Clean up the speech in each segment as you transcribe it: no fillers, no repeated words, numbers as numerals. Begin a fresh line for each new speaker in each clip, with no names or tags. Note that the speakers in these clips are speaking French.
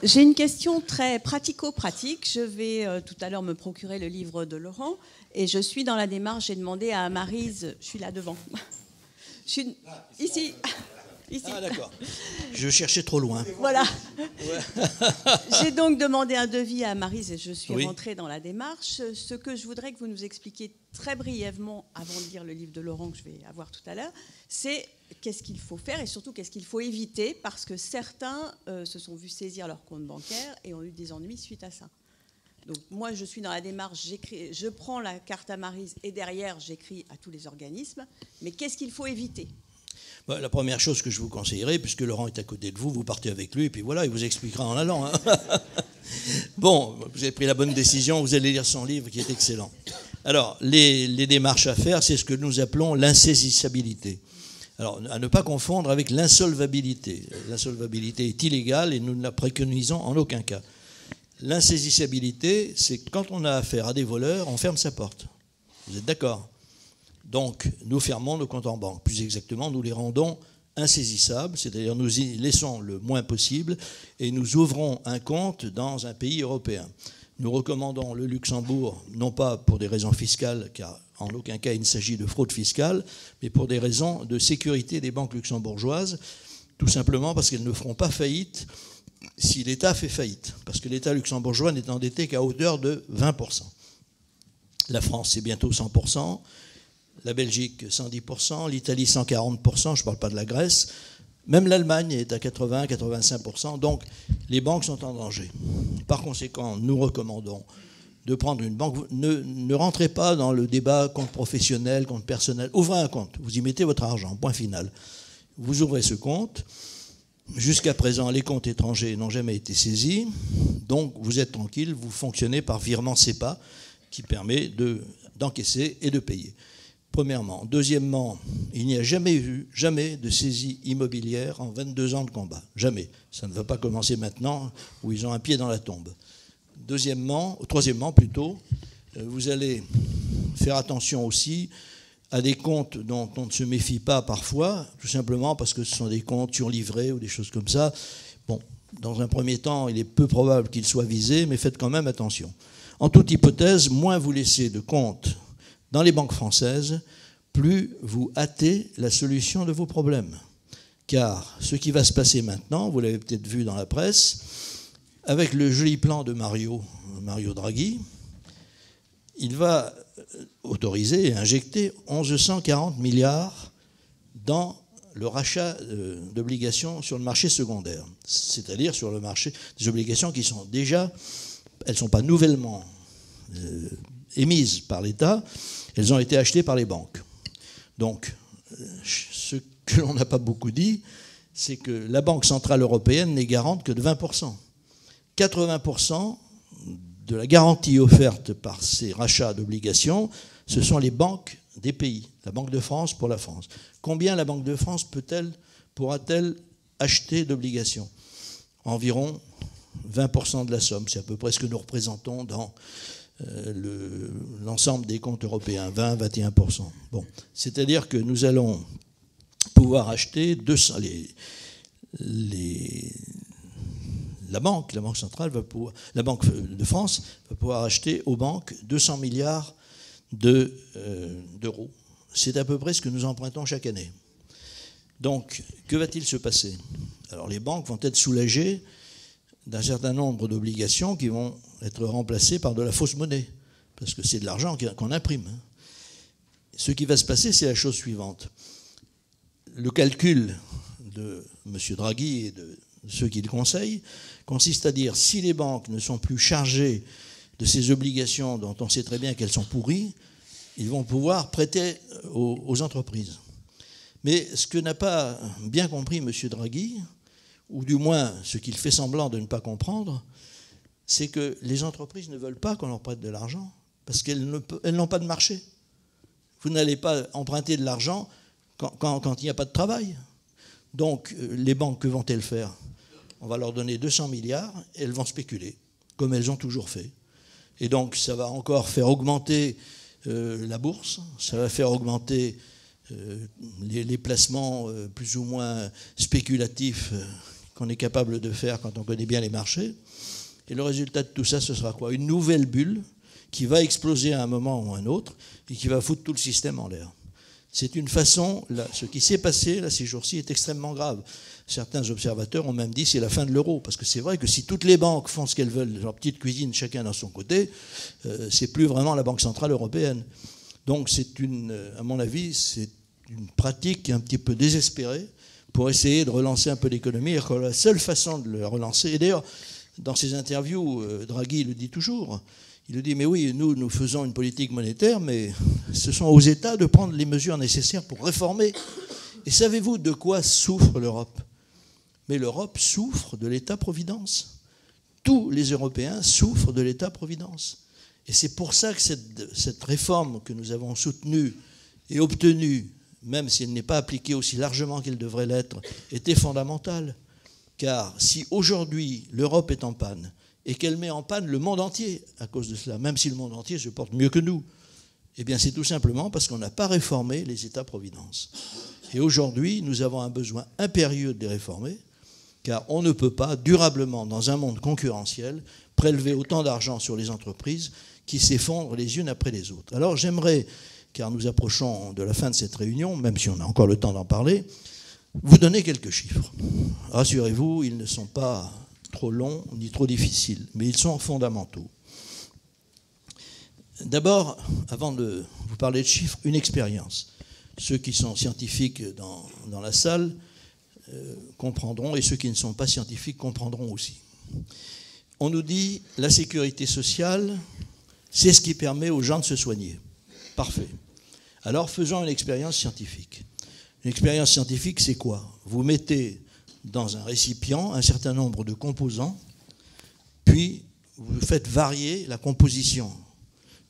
J'ai une question très pratico-pratique. Je vais tout à l'heure me procurer le livre de Laurent et je suis dans la démarche, j'ai demandé à Maryse, je suis là devant. Je suis ici. Ici.
Ah d'accord. Je cherchais trop loin.
Voilà.
Ouais.
J'ai donc demandé un devis à Maryse et je suis
Oui.
rentrée dans la démarche. Ce que je voudrais que vous nous expliquiez très brièvement, avant de lire le livre de Laurent que je vais avoir tout à l'heure, c'est qu'est-ce qu'il faut faire et surtout qu'est-ce qu'il faut éviter, parce que certains se sont vus saisir leur compte bancaire et ont eu des ennuis suite à ça. Donc moi, je suis dans la démarche, je prends la carte à Maryse et derrière, j'écris à tous les organismes. Mais qu'est-ce qu'il faut éviter ?
La première chose que je vous conseillerais, puisque Laurent est à côté de vous, vous partez avec lui, et puis voilà, il vous expliquera en allant. Hein. Bon, vous avez pris la bonne décision, vous allez lire son livre qui est excellent. Alors, les démarches à faire, c'est ce que nous appelons l'insaisissabilité. Alors, à ne pas confondre avec l'insolvabilité. L'insolvabilité est illégale et nous ne la préconisons en aucun cas. L'insaisissabilité, c'est quand on a affaire à des voleurs, on ferme sa porte. Vous êtes d'accord ? Donc, nous fermons nos comptes en banque. Plus exactement, nous les rendons insaisissables, c'est-à-dire nous y laissons le moins possible et nous ouvrons un compte dans un pays européen. Nous recommandons le Luxembourg, non pas pour des raisons fiscales, car en aucun cas il ne s'agit de fraude fiscale, mais pour des raisons de sécurité des banques luxembourgeoises, tout simplement parce qu'elles ne feront pas faillite si l'État fait faillite, parce que l'État luxembourgeois n'est endetté qu'à hauteur de 20%. La France, c'est bientôt 100%. La Belgique, 110%, l'Italie, 140%, je ne parle pas de la Grèce. Même l'Allemagne est à 80-85%, donc les banques sont en danger. Par conséquent, nous recommandons de prendre une banque. Ne rentrez pas dans le débat compte professionnel, compte personnel. Ouvrez un compte, vous y mettez votre argent, point final. Vous ouvrez ce compte. Jusqu'à présent, les comptes étrangers n'ont jamais été saisis, donc vous êtes tranquille, vous fonctionnez par virement SEPA, qui permet d'encaisser et de payer. Premièrement. Deuxièmement, il n'y a jamais eu de saisie immobilière en 22 ans de combat. Jamais. Ça ne va pas commencer maintenant où ils ont un pied dans la tombe. Troisièmement plutôt, vous allez faire attention aussi à des comptes dont on ne se méfie pas parfois, tout simplement parce que ce sont des comptes surlivrés ou des choses comme ça. Bon, dans un premier temps, il est peu probable qu'ils soient visés, mais faites quand même attention. En toute hypothèse, moins vous laissez de comptes dans les banques françaises, plus vous hâtez la solution de vos problèmes. Car ce qui va se passer maintenant, vous l'avez peut-être vu dans la presse, avec le joli plan de Mario Draghi, il va autoriser et injecter 1140 milliards dans le rachat d'obligations sur le marché secondaire, c'est-à-dire sur le marché des obligations qui sont déjà, elles ne sont pas nouvellement émises par l'État, elles ont été achetées par les banques. Donc, ce que l'on n'a pas beaucoup dit, c'est que la Banque centrale européenne n'est garante que de 20%. 80% de la garantie offerte par ces rachats d'obligations, ce sont les banques des pays. La Banque de France pour la France. Combien la Banque de France pourra-t-elle acheter d'obligations ? Environ 20% de la somme. C'est à peu près ce que nous représentons dans l'ensemble des comptes européens, 20-21%. Bon. C'est-à-dire que nous allons pouvoir acheter la Banque centrale la Banque de France va pouvoir acheter aux banques 200 milliards d'euros. C'est à peu près ce que nous empruntons chaque année. Donc, que va-t-il se passer ? Alors, les banques vont être soulagées d'un certain nombre d'obligations qui vont être remplacées par de la fausse monnaie, parce que c'est de l'argent qu'on imprime. Ce qui va se passer, c'est la chose suivante. Le calcul de M. Draghi et de ceux qui le conseillent consiste à dire, si les banques ne sont plus chargées de ces obligations dont on sait très bien qu'elles sont pourries, ils vont pouvoir prêter aux entreprises. Mais ce que n'a pas bien compris M. Draghi, ou du moins ce qu'il fait semblant de ne pas comprendre, c'est que les entreprises ne veulent pas qu'on leur prête de l'argent, parce qu'elles n'ont pas de marché. Vous n'allez pas emprunter de l'argent quand il n'y a pas de travail. Donc, les banques, que vont-elles faire ? On va leur donner 200 milliards et elles vont spéculer, comme elles ont toujours fait. Et donc, ça va encore faire augmenter la bourse, ça va faire augmenter les placements plus ou moins spéculatifs qu'on est capable de faire quand on connaît bien les marchés. Et le résultat de tout ça, ce sera quoi? Une nouvelle bulle qui va exploser à un moment ou à un autre et qui va foutre tout le système en l'air. C'est une façon, là, ce qui s'est passé là, ces jours-ci est extrêmement grave. Certains observateurs ont même dit que c'est la fin de l'euro, parce que c'est vrai que si toutes les banques font ce qu'elles veulent, leur petite cuisine, chacun dans son côté, c'est plus vraiment la Banque Centrale Européenne. Donc à mon avis, c'est une pratique qui est un petit peu désespérée pour essayer de relancer un peu l'économie. Et la seule façon de le relancer, et d'ailleurs, dans ses interviews, Draghi le dit toujours, il le dit, mais oui, nous faisons une politique monétaire, mais ce sont aux États de prendre les mesures nécessaires pour réformer. Et savez-vous de quoi souffre l'Europe? Mais l'Europe souffre de l'État-providence. Tous les Européens souffrent de l'État-providence. Et c'est pour ça que cette réforme que nous avons soutenue et obtenue, même si elle n'est pas appliquée aussi largement qu'elle devrait l'être, était fondamentale. Car si aujourd'hui l'Europe est en panne, et qu'elle met en panne le monde entier à cause de cela, même si le monde entier se porte mieux que nous, eh bien c'est tout simplement parce qu'on n'a pas réformé les États-providence. Et aujourd'hui, nous avons un besoin impérieux de les réformer, car on ne peut pas durablement, dans un monde concurrentiel, prélever autant d'argent sur les entreprises qui s'effondrent les unes après les autres. Alors j'aimerais, car nous approchons de la fin de cette réunion, même si on a encore le temps d'en parler, vous donner quelques chiffres. Rassurez-vous, ils ne sont pas trop longs ni trop difficiles, mais ils sont fondamentaux. D'abord, avant de vous parler de chiffres, une expérience. Ceux qui sont scientifiques dans la salle comprendront, et ceux qui ne sont pas scientifiques comprendront aussi. On nous dit la sécurité sociale, c'est ce qui permet aux gens de se soigner. Parfait. Alors faisons une expérience scientifique. Une expérience scientifique, c'est quoi? Vous mettez dans un récipient un certain nombre de composants, puis vous faites varier la composition.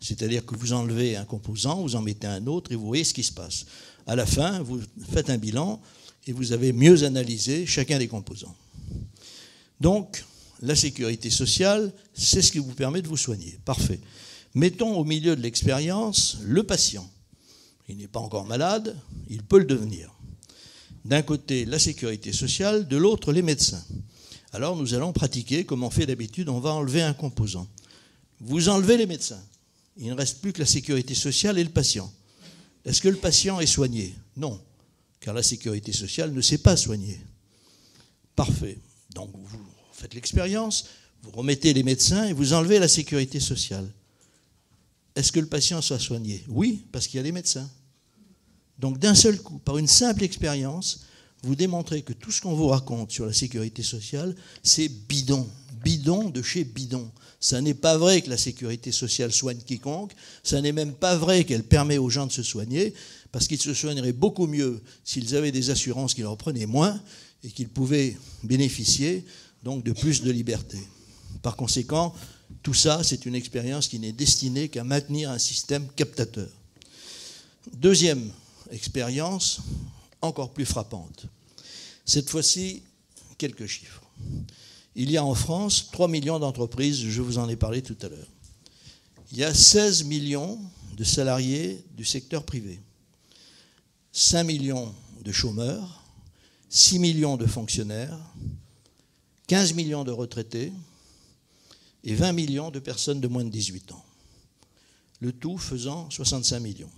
C'est-à-dire que vous enlevez un composant, vous en mettez un autre et vous voyez ce qui se passe. À la fin, vous faites un bilan et vous avez mieux analysé chacun des composants. Donc, la sécurité sociale, c'est ce qui vous permet de vous soigner. Parfait. Mettons au milieu de l'expérience le patient. Il n'est pas encore malade, il peut le devenir. D'un côté, la sécurité sociale, de l'autre, les médecins. Alors, nous allons pratiquer comme on fait d'habitude, on va enlever un composant. Vous enlevez les médecins. Il ne reste plus que la sécurité sociale et le patient. Est-ce que le patient est soigné? Non, car la sécurité sociale ne sait pas soigner. Parfait. Donc, vous faites l'expérience, vous remettez les médecins et vous enlevez la sécurité sociale. Est-ce que le patient soit soigné? Oui, parce qu'il y a des médecins. Donc d'un seul coup, par une simple expérience, vous démontrez que tout ce qu'on vous raconte sur la sécurité sociale, c'est bidon. Bidon de chez bidon. Ça n'est pas vrai que la sécurité sociale soigne quiconque, ça n'est même pas vrai qu'elle permet aux gens de se soigner, parce qu'ils se soigneraient beaucoup mieux s'ils avaient des assurances qui leur prenaient moins et qu'ils pouvaient bénéficier donc de plus de liberté. Par conséquent, tout ça, c'est une expérience qui n'est destinée qu'à maintenir un système captateur. Deuxième expérience, encore plus frappante. Cette fois-ci, quelques chiffres. Il y a en France 3 millions d'entreprises, je vous en ai parlé tout à l'heure. Il y a 16 millions de salariés du secteur privé, 5 millions de chômeurs, 6 millions de fonctionnaires, 15 millions de retraités et 20 millions de personnes de moins de 18 ans. Le tout faisant 65 millions.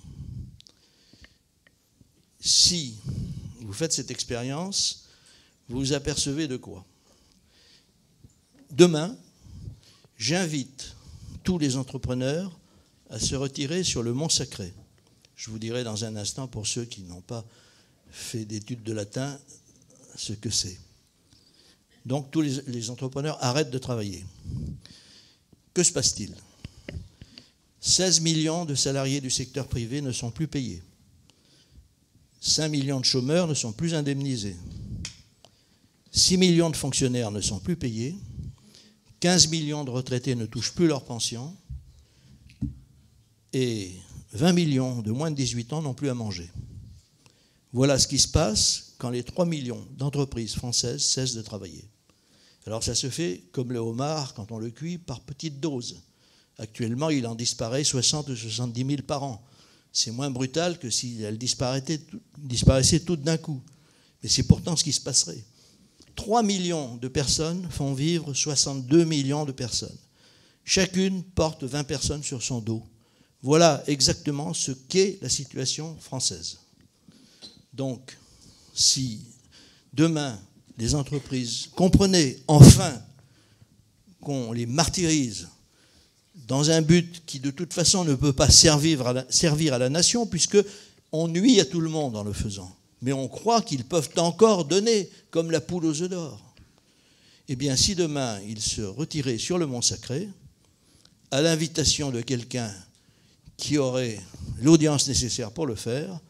Si vous faites cette expérience, vous vous apercevez de quoi? Demain, j'invite tous les entrepreneurs à se retirer sur le Mont Sacré. Je vous dirai dans un instant, pour ceux qui n'ont pas fait d'études de latin, ce que c'est. Donc tous les entrepreneurs arrêtent de travailler. Que se passe-t-il? 16 millions de salariés du secteur privé ne sont plus payés. 5 millions de chômeurs ne sont plus indemnisés. 6 millions de fonctionnaires ne sont plus payés. 15 millions de retraités ne touchent plus leur pension. Et 20 millions de moins de 18 ans n'ont plus à manger. Voilà ce qui se passe quand les 3 millions d'entreprises françaises cessent de travailler. Alors ça se fait comme le homard quand on le cuit par petites doses. Actuellement, il en disparaît 60 ou 70 000 par an. C'est moins brutal que si elles disparaissaient toutes d'un coup. Mais c'est pourtant ce qui se passerait. 3 millions de personnes font vivre 62 millions de personnes. Chacune porte 20 personnes sur son dos. Voilà exactement ce qu'est la situation française. Donc, si demain, les entreprises comprenaient enfin qu'on les martyrise dans un but qui, de toute façon, ne peut pas servir à la nation, puisqu'on nuit à tout le monde en le faisant. Mais on croit qu'ils peuvent encore donner, comme la poule aux œufs d'or. Eh bien, si demain, ils se retiraient sur le Mont Sacré, à l'invitation de quelqu'un qui aurait l'audience nécessaire pour le faire,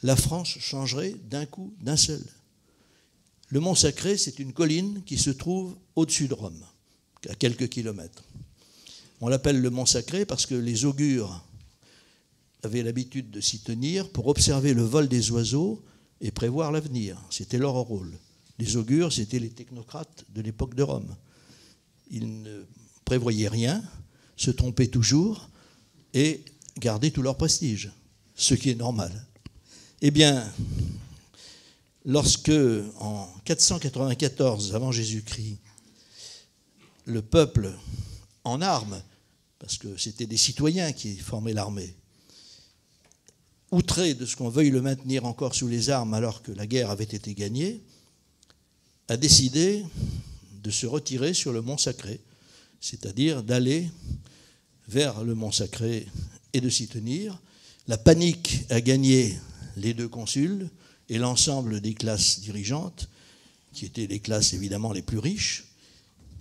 la France changerait d'un coup, d'un seul. Le Mont Sacré, c'est une colline qui se trouve au-dessus de Rome, à quelques kilomètres. On l'appelle le Mont Sacré parce que les augures avaient l'habitude de s'y tenir pour observer le vol des oiseaux et prévoir l'avenir. C'était leur rôle. Les augures, c'était les technocrates de l'époque de Rome. Ils ne prévoyaient rien, se trompaient toujours et gardaient tout leur prestige, ce qui est normal. Eh bien, lorsque, en 494 avant Jésus-Christ, le peuple en armes, parce que c'était des citoyens qui formaient l'armée, outré de ce qu'on veuille le maintenir encore sous les armes alors que la guerre avait été gagnée, a décidé de se retirer sur le Mont Sacré, c'est-à-dire d'aller vers le Mont Sacré et de s'y tenir. La panique a gagné les deux consuls et l'ensemble des classes dirigeantes, qui étaient les classes évidemment les plus riches,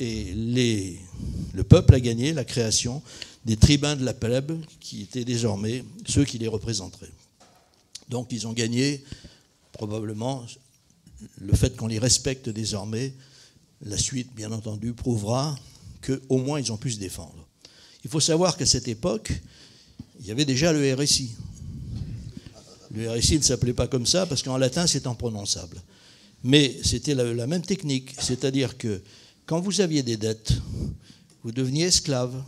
et le peuple a gagné la création des tribuns de la plèbe, qui étaient désormais ceux qui les représenteraient. Donc ils ont gagné probablement le fait qu'on les respecte désormais. La suite, bien entendu, prouvera qu'au moins ils ont pu se défendre. Il faut savoir qu'à cette époque, il y avait déjà le RSI. Le RSI ne s'appelait pas comme ça parce qu'en latin c'est imprononçable. Mais c'était la même technique, c'est-à-dire que quand vous aviez des dettes, vous deveniez esclave.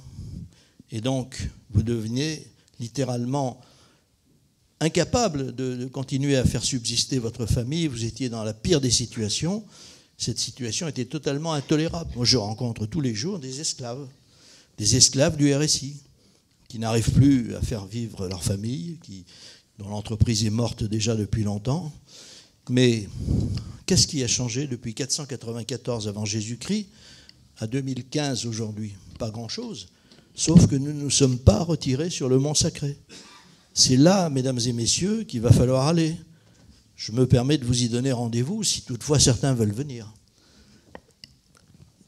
Et donc, vous deveniez littéralement incapable de continuer à faire subsister votre famille. Vous étiez dans la pire des situations. Cette situation était totalement intolérable. Moi, je rencontre tous les jours des esclaves du RSI, qui n'arrivent plus à faire vivre leur famille, dont l'entreprise est morte déjà depuis longtemps. Mais qu'est-ce qui a changé depuis 494 avant Jésus-Christ à 2015 aujourd'hui? Pas grand-chose, sauf que nous ne nous sommes pas retirés sur le Mont Sacré. C'est là, mesdames et messieurs, qu'il va falloir aller. Je me permets de vous y donner rendez-vous si toutefois certains veulent venir.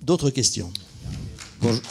D'autres questions?
Bonjour.